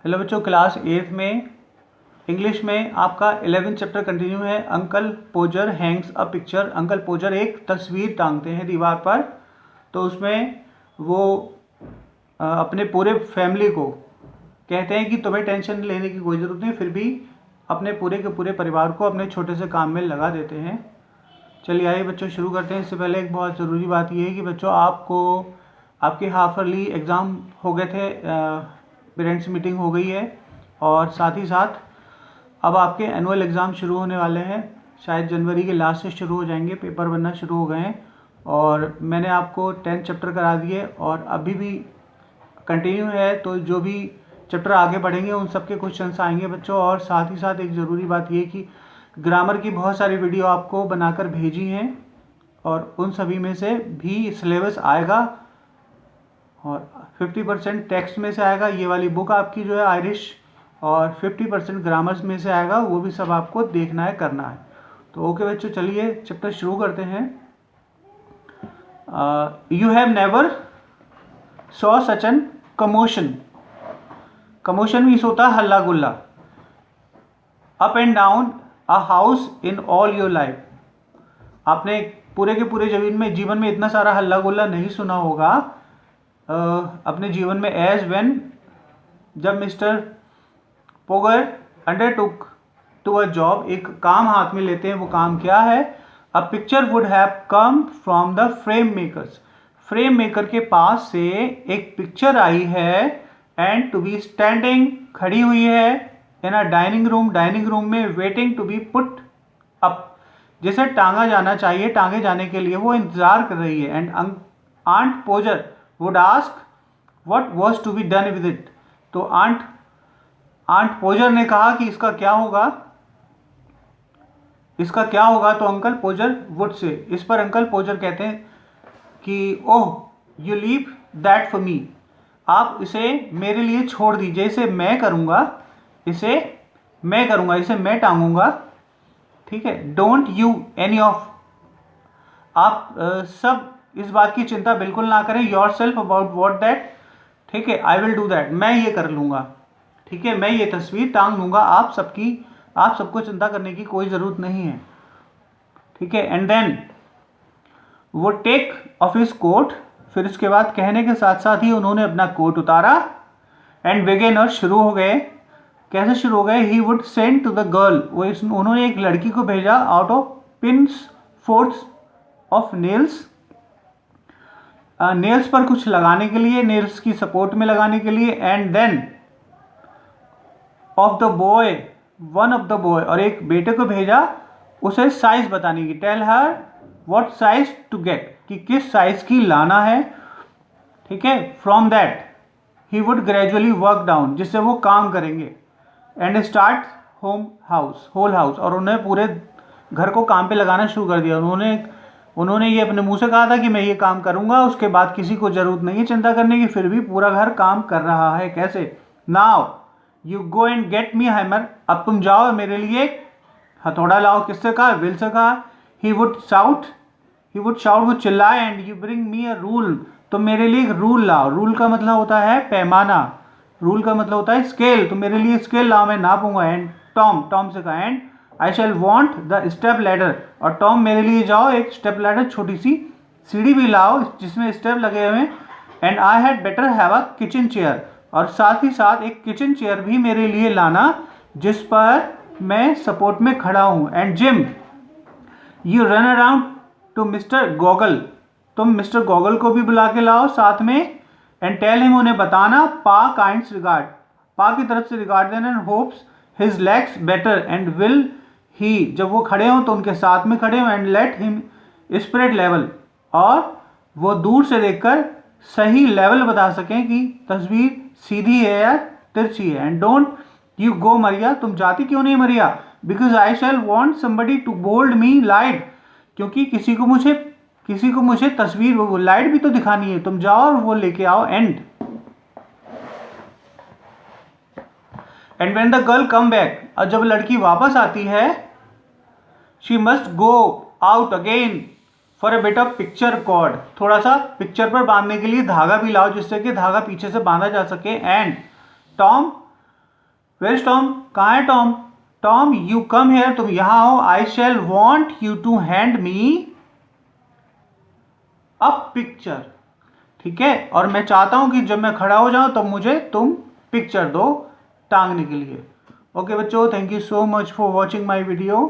Hello बच्चों, class 8 में English में आपका 11th चैप्टर कंटिन्यू है। Uncle Podger hangs a picture. Uncle Podger एक तस्वीर टांगते हैं दीवार पर। तो उसमें वो अपने पूरे फैमिली को कहते हैं कि तुम्हें टेंशन लेने की कोई ज़रूरत नहीं, फिर भी अपने पूरे के पूरे परिवार को अपने छोटे से काम में लगा देते हैं। चलिए आइए बच्चों शुरू करते हैं। इससे पहले एक बहुत ज़रूरी बात यह है कि बच्चों आपको आपके हाफ ईयरली एग्ज़ाम हो गए थे, पेरेंट्स मीटिंग हो गई है और साथ ही साथ अब आपके एनुअल एग्ज़ाम शुरू होने वाले हैं। शायद जनवरी के लास्ट से शुरू हो जाएंगे, पेपर बनना शुरू हो गए हैं और मैंने आपको 10 चैप्टर करा दिए और अभी भी कंटिन्यू है। तो जो भी चैप्टर आगे बढ़ेंगे उन सब के क्वेश्चंस आएंगे बच्चों। और साथ ही साथ एक ज़रूरी बात ये कि ग्रामर की बहुत सारी वीडियो आपको बनाकर भेजी हैं और उन सभी में से भी सिलेबस आएगा और 50% टेक्स्ट में से आएगा। ये वाली बुक आपकी जो है आयरिश, और 50% ग्रामर्स में से आएगा। वो भी सब आपको देखना है, करना है। तो ओके बच्चों, चलिए चैप्टर शुरू करते हैं। You have never saw such an commotion. Commotion means होता है हल्ला गुल्ला। Up and down a house in all your life. आपने पूरे के पूरे जीवन में इतना सारा हल्ला गुल्ला नहीं सुना होगा अपने जीवन में। एज वेन, जब mister Podger undertook to a job, एक काम हाथ में लेते हैं। वो काम क्या है? A picture would have come from the frame makers. Frame maker के पास से एक पिक्चर आई है एंड टू बी स्टैंडिंग, खड़ी हुई है, in a dining room, dining room में, waiting to be put up, जैसे टांगा जाना चाहिए, टांगे जाने के लिए वो इंतजार कर रही है। And aunt Podger would ask what was to be done with it. तो आंट पोजर ने कहा कि इसका क्या होगा, इसका क्या होगा। तो अंकल पोजर वुड से, इस पर अंकल पोजर कहते हैं कि oh you leave that for me, आप इसे मेरे लिए छोड़ दीजिए, इसे मैं करूंगा, इसे मैं करूंगा, इसे मैं टांगूंगा, ठीक है। डोंट यू एनी ऑफ, आप सब इस बात की चिंता बिल्कुल ना करें। Your self about what that, ठीक है। आई विल डू दैट, मैं ये कर लूंगा, ठीक है, मैं ये तस्वीर टांग लूंगा। आप सबको चिंता करने की कोई ज़रूरत नहीं है, ठीक है। एंड देन वो टेक ऑफ हिज कोट, फिर उसके बाद कहने के साथ साथ ही उन्होंने अपना कोट उतारा। एंड बिगेन, और शुरू हो गए। कैसे शुरू हो गए? He would send to the girl, उन्होंने एक लड़की को भेजा, out of pins forts of nails, nails पर कुछ लगाने के लिए, नेल्स की सपोर्ट में लगाने के लिए। And then of the boy, one of the boy, और एक बेटे को भेजा उसे साइज बताने की। Tell her what size to get, कि किस साइज की लाना है, ठीक है। From that he would gradually work down, जिससे वो काम करेंगे। एंड स्टार्ट होल हाउस, और उन्हें पूरे घर को काम पे लगाना शुरू कर दिया। उन्होंने ये अपने मुंह से कहा था कि मैं ये काम करूंगा, उसके बाद किसी को जरूरत नहीं है चिंता करने की, फिर भी पूरा घर काम कर रहा है। कैसे? Now you go and get me hammer, अब तुम जाओ मेरे लिए हथौड़ा लाओ। किससे कहा? विल से कहा। ही वुड शाउट, वो चिल्लाए। And you bring me a rule, तो मेरे लिए एक रूल लाओ। रूल का मतलब होता है पैमाना, रूल का मतलब होता है स्केल, तो मेरे लिए स्केल लाओ, मैं नापूंगा। एंड टॉम से कहा, and I shall want the step ladder, और टॉम मेरे लिए जाओ एक स्टेप लैडर, छोटी सी सीढ़ी भी लाओ जिसमें स्टेप लगे हुए। And I had better have a kitchen chair, और साथ ही साथ एक किचन चेयर भी मेरे लिए लाना जिस पर मैं सपोर्ट में खड़ा हूं। And gym, you run around two mister goggle, तुम मिस्टर गॉगल को भी बुला के लाओ साथ में। एंड टेल हिम, उन्हें बताना, पा काइंड्स रिगार्ड, पा की तरफ से रिगार्ड देना। And hopes his legs better, and will he, जब वो खड़े हों तो उनके साथ में खड़े हों। And let him spread level, और वो दूर से देखकर सही लेवल बता सकें कि तस्वीर सीधी है या तिरछी है। And don't you go Maria, तुम जाती क्यों नहीं Maria? Because I shall want somebody to bold me light, क्योंकि किसी को मुझे तस्वीर, वो लाइट भी तो दिखानी है, तुम जाओ और वो लेके आओ। And when the girl come back, और जब लड़की वापस आती है, she must go out again for a bit of picture cord, थोड़ा सा पिक्चर पर बांधने के लिए धागा भी लाओ जिससे कि धागा पीछे से बांधा जा सके। And Tom where is Tom? कहाँ है Tom? Tom you come here, तुम यहाँ आओ। I shall want you to hand me a picture. ठीक है, और मैं चाहता हूं कि जब मैं खड़ा हो जाऊं तब मुझे तुम पिक्चर दो टांगने के लिए। ओके बच्चों, thank you so much for watching my video.